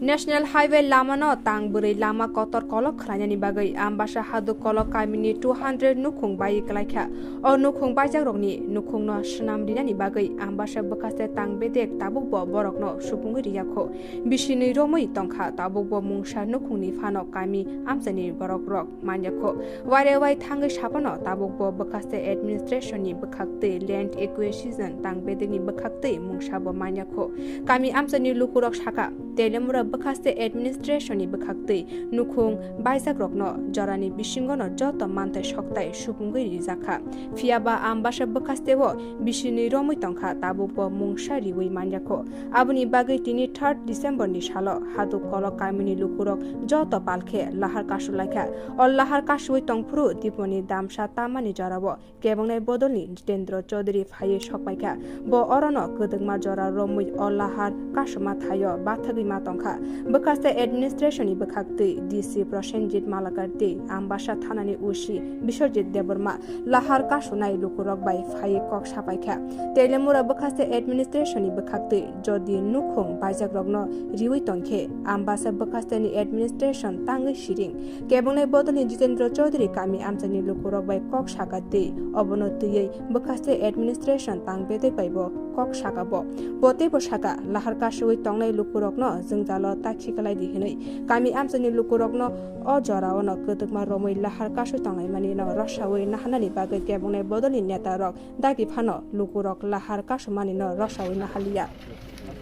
National Highway lama no tang buri lama kotor kolok khranyani bagai ambasa hadu kolok kamini 200 nukhung bai klaikha o nukhung baijak rokni nukhung no snam dinani bagai ambasa bakaste tang bedek tabuk bo borok no supungri riyakho bisini romoi tongkha tabuk bo mungsa nukhungni phano kami amsani borok rok manyakho ware wai thangai sapano tabuk bo bakaste administration ni bakhakte land acquisition tang bedek ni bakhakte mungsa bo manyakho kami amsani lukurok saka telemura bakaste administration ni bakhakte nukhung baijak rokno jorani bisingo no joto mante soktai supungri rijaka fiaba ambasa bakaste wo bisini romoi tongkha tabupo mungsa riwi manyakho abuni bagai tini 3 December ni salo hadu kolok kamini lukurok joto palkhe lahar kasu laikha ol lahar kasui tongphru diponi damsa tamani jarabo kebongnai bodolni Jitendra Chaudhary phaye sokpaikha bo orono kodengma jora romoi ol lahar kasuma thayo bathagi ma tongkha bakaste administration ni bakhakte DC Prosenjit Malakarte ambasa thanani usi Biswarjit Deborma lahar kasunai lukurok bai phaye kok sapaikha telemura bakaste administration ni bakhakte jodi nukhung baijak rokno riwi tongkhe ambasa bakaste ni administration tangai siring kebongnai bodolni Jitendra Chaudhary kami amchani lukurok bai kok sakate obonotiyei bakaste administration tangbete paibo kok sakabo botebo saka lahar kasui tongnai lukurokno jingjalo takhikalai dihinai kami amchani lukurokno o jorao no kodukma romoi lahar kasui tongnai mani no rasawai nahanani bagai kebongnai bodolni neta rok dagi phano lukurok lahar kasumani no rasawai nahaliya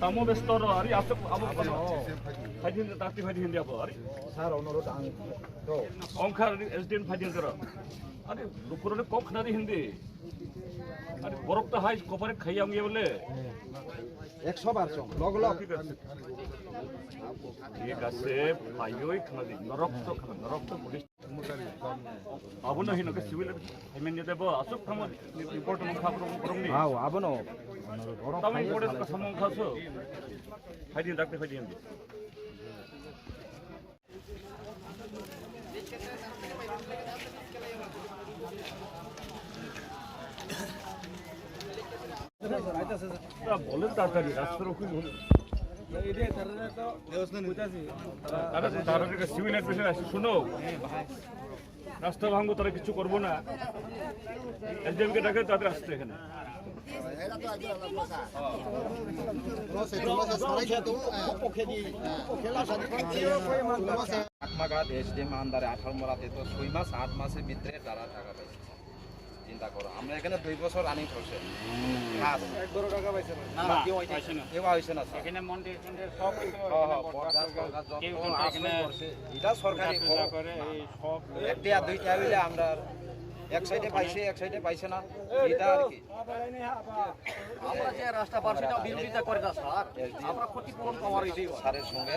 tamo bestor ari asuk abo kono fadin takti fadin dia abo ari sar onoro dang to onkar SDN fadin karo ari lukurone kok khadi hindi ari borok ta hai kopare khaiyam ge bole 100 বার চং log log ঠিক আছে ভাইওই খাদি নরক তো police আবনো হিনকে civil Hemen দেব আসুক থাম report মন খাবর করমনি হাও আবনো তামাই পড়ে সমন খাসো ফাইদিন ডাক্তার ফাইদিন বলেন তাড়াতাড়ি রাস্তার ওখানে বলেন সিভিল অ্যাডমিশন আছে শুনো রাস্তা ভাঙবো তারা কিছু করবো না এসডিএমকে ডাকে তাদের আসতে এখানে এসডিএম আন্দারে 18 মরাতে তো 6 মাস 8 মাসের ভিতরে তারা টাকা পাইছে চিন্তা করো আমরা এখানে 2 বছর রানিং করছে কাজ 1 বড় টাকা পাইছে না কেউ হইছে না কেউ হইছে না এখানে মন্ডি সব কেউ এখানে এটা সরকারি করে এই সব একটা দুইটা হইলে আমরা এক সাইডে পাইছে না এটা আর কি আমরা যে রাস্তা পারছি না বিরোধিতা করে না স্যার আমরা ক্ষতিপূরণ পাওয়ার এটাই স্যারের সঙ্গে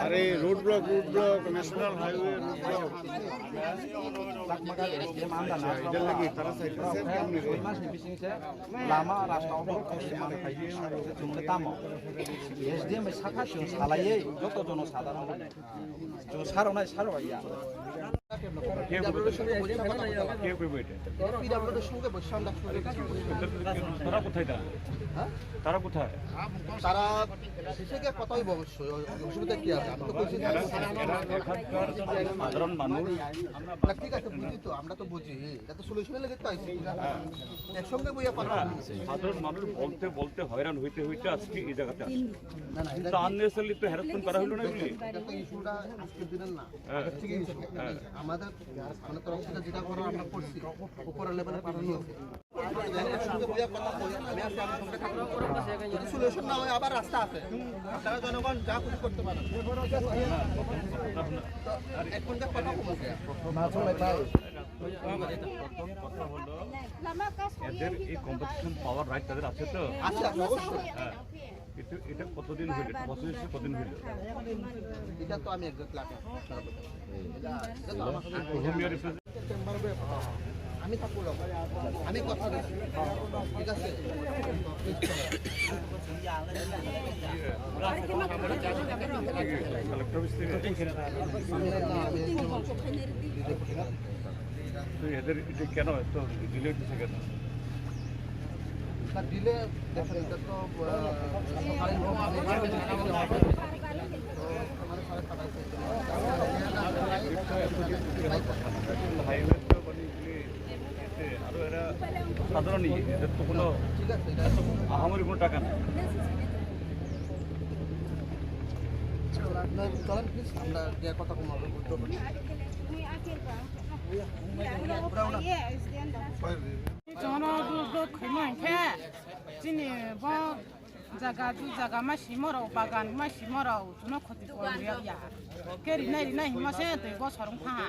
अरे रोड ब्लॉक नेशनल हाईवे इधर लगी तरह से लामा रास्ताव जोंनो तामो एसडीएम साखा जों सालायै যত জন সাধারণ जो सारनाय सारबाया তারা কোথায় তারা কোথায় তারা শিশুকে কথাই অবশ্যই অসুবিধা কি আছে আমি তো কইছি সাধারণ মানুষ ঠিক আছে বুঝি তো আমরা তো বুঝি এটা তো সলিউশনের লেগে তো আইছি একসঙ্গে বইয়া কথা সাধারণ মানুষ বলতে হয়রান হইতে আজকে এই জায়গাতে আসছে আননেসেসারি তো হ্যারাসমেন্ট করা হলো না এগুলি এটা তো ইস্যুটা আজকে দিনের না ঠিক আছে আমাদের মানে তরফ থেকে যেটা করা আমরা করছি উপরের লেভেলে পাঠানো আছে একসঙ্গে বইয়া কথা আমি আসলে আমার সঙ্গে থাকবো যদি সলিউশন না হয় আবার রাস্তা আছে আপনারা জনগণ যা কিছু করতে পারেন এক ঘন্টা কথা বলতে কথা হলো এদের এই কম্পিটিশন পাওয়ার রাইট তাদের আছে তো আচ্ছা অবশ্যই এটা কতদিন হইল প্রসেস কতদিন হইল এটা তো আমি একদম ক্লাবে এটা তো আমার আমি থাকবো লোক আমি কথা দিচ্ছি ঠিক আছে কালেক্টর অফিস থেকে তো এদের এটা কেন এত ডিলে হচ্ছে কেন দিলে দেখেন এটা তো হাইওয়ে তো মানে আরো এরা সাধারণই এদের তো কোনো ঠিক আছে আহামরি কোনো টাকা নেই চলেন প্লিজ আমরা যে কথা কমাবো 저는 그 그만 캐 진이 뭐 자가 주 자가 마 심어라 바간 마 심어라 주는 코티 보리야 걔리 내리 나 힘마세 되고 서롱 파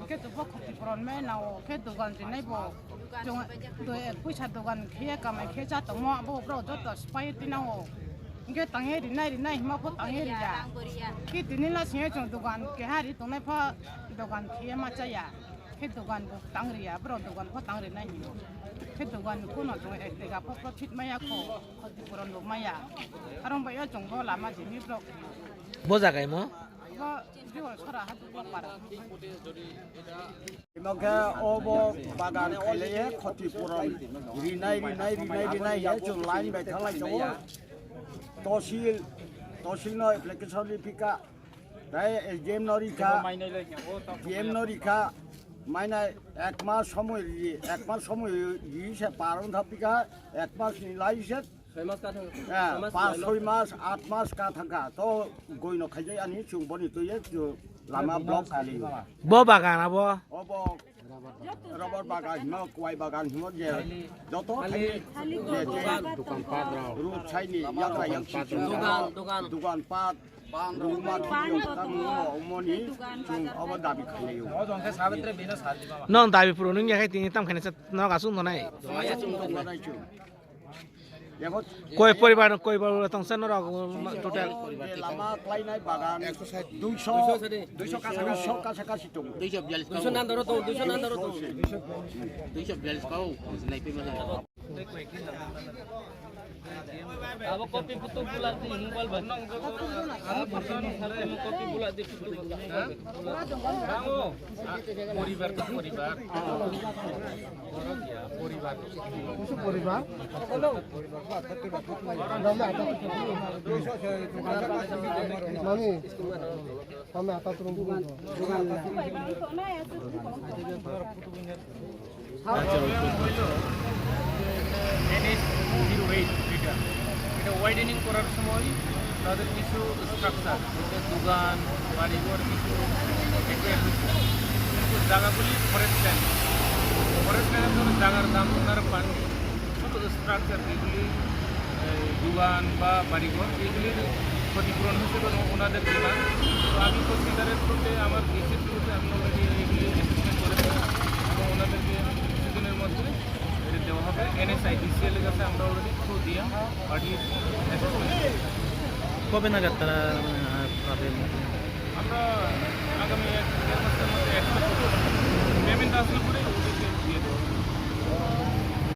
걔 또뭐 코티 보런 매 나오 걔 도간 진이 뭐좀 부차 도간 걔 까마 걔자 또뭐 브로 저또 스파이 뛰나오 이게 땅에리 내리 나 힘마 포 땅에리야 걔 뛰니라 신의 좀 도간 걔 하리 동네 파 도간 걔 맞자야 cái đồ ăn của tăng rìa, bắt đầu đồ ăn có tăng rìa này nhiều, cái đồ ăn của nó trong cái gặp profit mấy ako, có thể bồi đồ mấy à, anh bây giờ chúng tôi làm gì biết đâu, bố già cái mỏ có điều sao hết được bao 이만큼 어버 바다는 원래 커티포럼 리나이 좀 라인 배탈라 저 도시너 애플리케이션이 피카 나의 게임 놀이카 মানে এক মাস সময় ইসে পারণ থাপিকা এক মাস নিলাইছে 6 মাস 8 মাস কা থাকা তো গইন খাইজাই আনি চুংবনি তুই লামা ব্লক খালি bố bà cả nào bố of rubber বাগান হিম কয় বাগান হিম যে যত খালি দোকান পাট রূপ ছাইনি ইয়াত্রা ইয়াচ্ছি দোকান পাট rumah video kamu omoni chung awa dabi khaleyo 어정세 사베트레 비너 살리마 non tại vì phụ nữ nhà hay tiếng tam khai nó cả xuống này saya chung dong na chung yabo koi poribar koi bar tong sen nó total lama klai nai bagan 200 kasih tung 200 nan daro to 200 nan daro to 242 kau naik pi mana अब copy पुतो बुला दी mobile बनन अब बर्तन सारे में copy बुला दी पुतो रामो परिवार तो परिवार এটা ওয়াইডেনিং করার সময় তাদের কিছু স্ট্রাকচার দোকান বাড়িঘর কিছু কিন্তু জায়গাগুলি ফরেস্ট ল্যান্ডের জন্য জায়গার দাম ওনারা পান ছোটো স্ট্রাকচার যেগুলি দোকান বা বাড়িঘর এগুলির ক্ষতিপূরণ হিসেবে ওনাদের দেওয়া তো আমি কর্মীদারের থ্রুতে আমার কেসের থ্রুতে আমি অলরেডি এগুলি অ্যাসেসমেন্ট করেছি এবং ওনাদেরকে কিছুদিনের মধ্যে দেওয়া হবে NSIDCL এর কাছে আমরা অলরেডি থ্রু দিয়ে পাঠিয়েছি কবে নাগাদ তারা পাবেন আমরা আগামী 1-1.5 মাসের মধ্যে এক্সপেক্ট করব পেমেন্ট আসলে পরে ওদেরকে দিয়ে দেবো